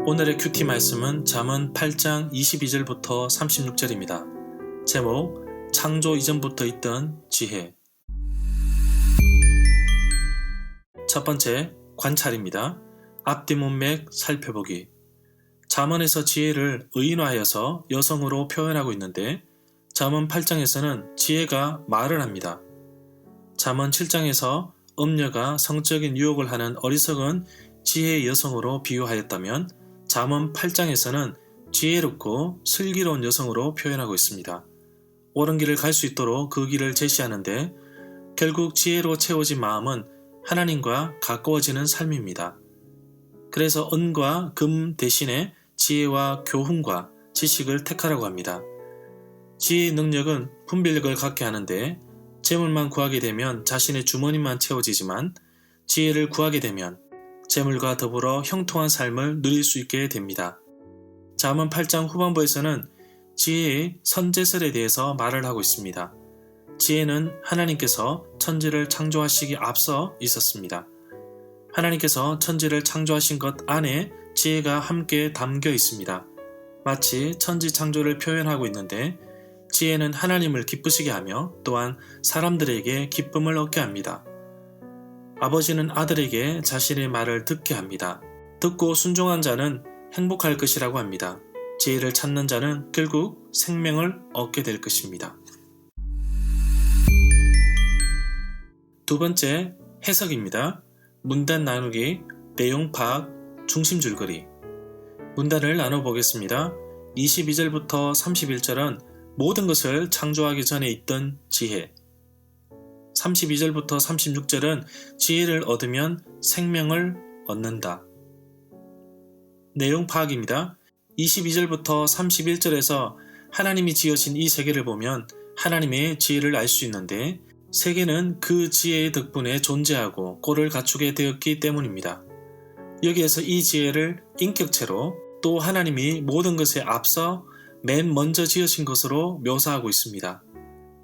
오늘의 큐티 말씀은 잠언 8장 22절부터 36절입니다. 제목, 창조 이전부터 있던 지혜. 첫 번째, 관찰입니다. 앞뒤 문맥 살펴보기. 잠언에서 지혜를 의인화하여서 여성으로 표현하고 있는데 잠언 8장에서는 지혜가 말을 합니다. 잠언 7장에서 음녀가 성적인 유혹을 하는 어리석은 지혜의 여성으로 비유하였다면 잠언 8장에서는 지혜롭고 슬기로운 여성으로 표현하고 있습니다. 옳은 길을 갈 수 있도록 그 길을 제시하는데 결국 지혜로 채워진 마음은 하나님과 가까워지는 삶입니다. 그래서 은과 금 대신에 지혜와 교훈과 지식을 택하라고 합니다. 지혜의 능력은 분별력을 갖게 하는데 재물만 구하게 되면 자신의 주머니만 채워지지만 지혜를 구하게 되면 재물과 더불어 형통한 삶을 누릴 수 있게 됩니다. 잠언 8장 후반부에서는 지혜의 선제설에 대해서 말을 하고 있습니다. 지혜는 하나님께서 천지를 창조하시기 앞서 있었습니다. 하나님께서 천지를 창조하신 것 안에 지혜가 함께 담겨 있습니다. 마치 천지 창조를 표현하고 있는데 지혜는 하나님을 기쁘시게 하며 또한 사람들에게 기쁨을 얻게 합니다. 아버지는 아들에게 자신의 말을 듣게 합니다. 듣고 순종한 자는 행복할 것이라고 합니다. 지혜를 찾는 자는 결국 생명을 얻게 될 것입니다. 두 번째, 해석입니다. 문단 나누기, 내용 파악, 중심 줄거리. 문단을 나눠보겠습니다. 22절부터 31절은 모든 것을 창조하기 전에 있던 지혜. 32절부터 36절은 지혜를 얻으면 생명을 얻는다. 내용 파악입니다. 22절부터 31절에서 하나님이 지으신 이 세계를 보면 하나님의 지혜를 알 수 있는데 세계는 그 지혜의 덕분에 존재하고 꼴을 갖추게 되었기 때문입니다. 여기에서 이 지혜를 인격체로 또 하나님이 모든 것에 앞서 맨 먼저 지으신 것으로 묘사하고 있습니다.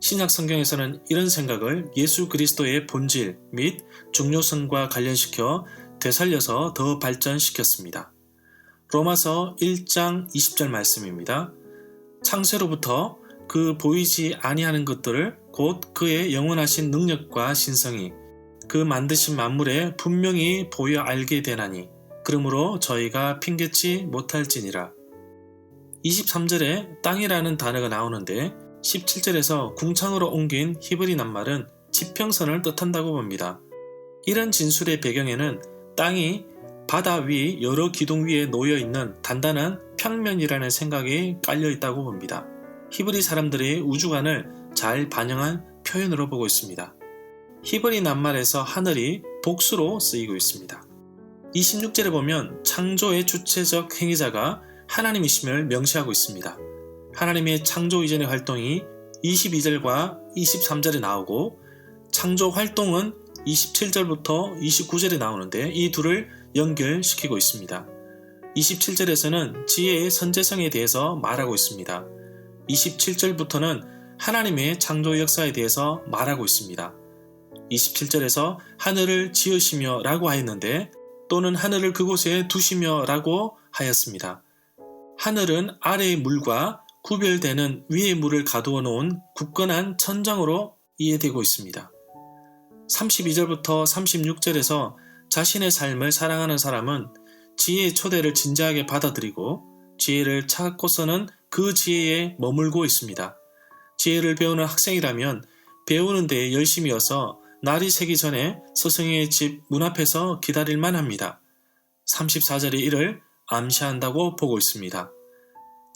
신약 성경에서는 이런 생각을 예수 그리스도의 본질 및 중요성과 관련시켜 되살려서 더 발전시켰습니다. 로마서 1장 20절 말씀입니다. 창세로부터 그 보이지 아니하는 것들을 곧 그의 영원하신 능력과 신성이 그 만드신 만물에 분명히 보여 알게 되나니 그러므로 저희가 핑계치 못할지니라. 23절에 땅이라는 단어가 나오는데 17절에서 궁창으로 옮긴 히브리 낱말은 지평선을 뜻한다고 봅니다. 이런 진술의 배경에는 땅이 바다 위 여러 기둥 위에 놓여있는 단단한 평면이라는 생각이 깔려있다고 봅니다. 히브리 사람들이 우주관을 잘 반영한 표현으로 보고 있습니다. 히브리 낱말에서 하늘이 복수로 쓰이고 있습니다. 26절에 보면 창조의 주체적 행위자가 하나님이심을 명시하고 있습니다. 하나님의 창조 이전의 활동이 22절과 23절에 나오고 창조 활동은 27절부터 29절에 나오는데 이 둘을 연결시키고 있습니다. 27절에서는 지혜의 선제성에 대해서 말하고 있습니다. 27절부터는 하나님의 창조 역사에 대해서 말하고 있습니다. 27절에서 하늘을 지으시며 라고 하였는데 또는 하늘을 그곳에 두시며 라고 하였습니다. 하늘은 아래의 물과 구별되는 위의 물을 가두어 놓은 굳건한 천장으로 이해되고 있습니다. 32절부터 36절에서 자신의 삶을 사랑하는 사람은 지혜의 초대를 진지하게 받아들이고 지혜를 찾고서는 그 지혜에 머물고 있습니다. 지혜를 배우는 학생이라면 배우는 데에 열심이어서 날이 새기 전에 스승의 집 문 앞에서 기다릴만 합니다. 34절이 이를 암시한다고 보고 있습니다.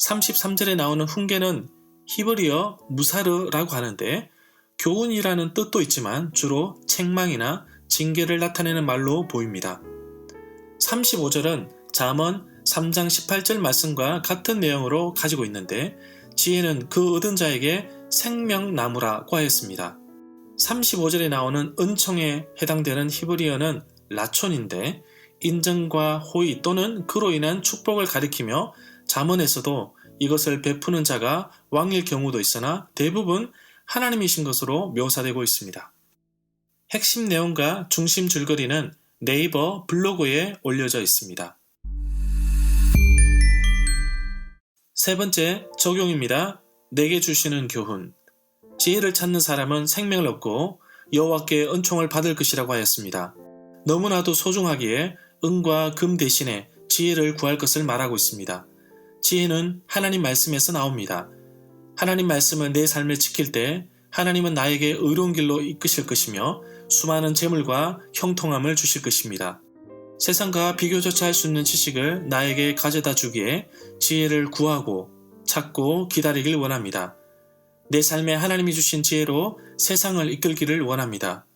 33절에 나오는 훈계는 히브리어 무사르라고 하는데 교훈이라는 뜻도 있지만 주로 책망이나 징계를 나타내는 말로 보입니다. 35절은 잠언 3장 18절 말씀과 같은 내용으로 가지고 있는데 지혜는 그 얻은 자에게 생명나무라고 하였습니다. 35절에 나오는 은총에 해당되는 히브리어는 라촌인데 인정과 호의 또는 그로 인한 축복을 가리키며 잠언에서도 이것을 베푸는 자가 왕일 경우도 있으나 대부분 하나님이신 것으로 묘사되고 있습니다. 핵심 내용과 중심 줄거리는 네이버 블로그에 올려져 있습니다. 세 번째, 적용입니다. 내게 주시는 교훈. 지혜를 찾는 사람은 생명을 얻고 여호와께 은총을 받을 것이라고 하였습니다. 너무나도 소중하기에 은과 금 대신에 지혜를 구할 것을 말하고 있습니다. 지혜는 하나님 말씀에서 나옵니다. 하나님 말씀을 내 삶에 지킬 때 하나님은 나에게 의로운 길로 이끄실 것이며 수많은 재물과 형통함을 주실 것입니다. 세상과 비교조차 할 수 없는 지식을 나에게 가져다 주기에 지혜를 구하고 찾고 기다리길 원합니다. 내 삶에 하나님이 주신 지혜로 세상을 이끌기를 원합니다.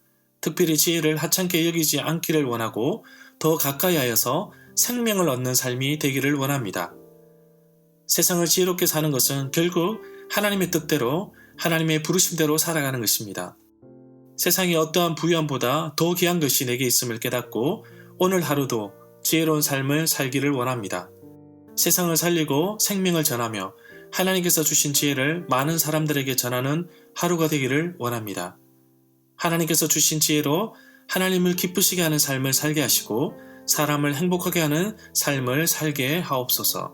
특별히 지혜를 하찮게 여기지 않기를 원하고 더 가까이 하여서 생명을 얻는 삶이 되기를 원합니다. 세상을 지혜롭게 사는 것은 결국 하나님의 뜻대로 하나님의 부르심대로 살아가는 것입니다. 세상의 어떠한 부유함보다 더 귀한 것이 내게 있음을 깨닫고 오늘 하루도 지혜로운 삶을 살기를 원합니다. 세상을 살리고 생명을 전하며 하나님께서 주신 지혜를 많은 사람들에게 전하는 하루가 되기를 원합니다. 하나님께서 주신 지혜로 하나님을 기쁘시게 하는 삶을 살게 하시고 사람을 행복하게 하는 삶을 살게 하옵소서.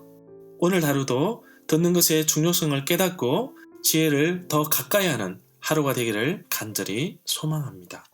오늘 하루도 듣는 것의 중요성을 깨닫고 지혜를 더 가까이 하는 하루가 되기를 간절히 소망합니다.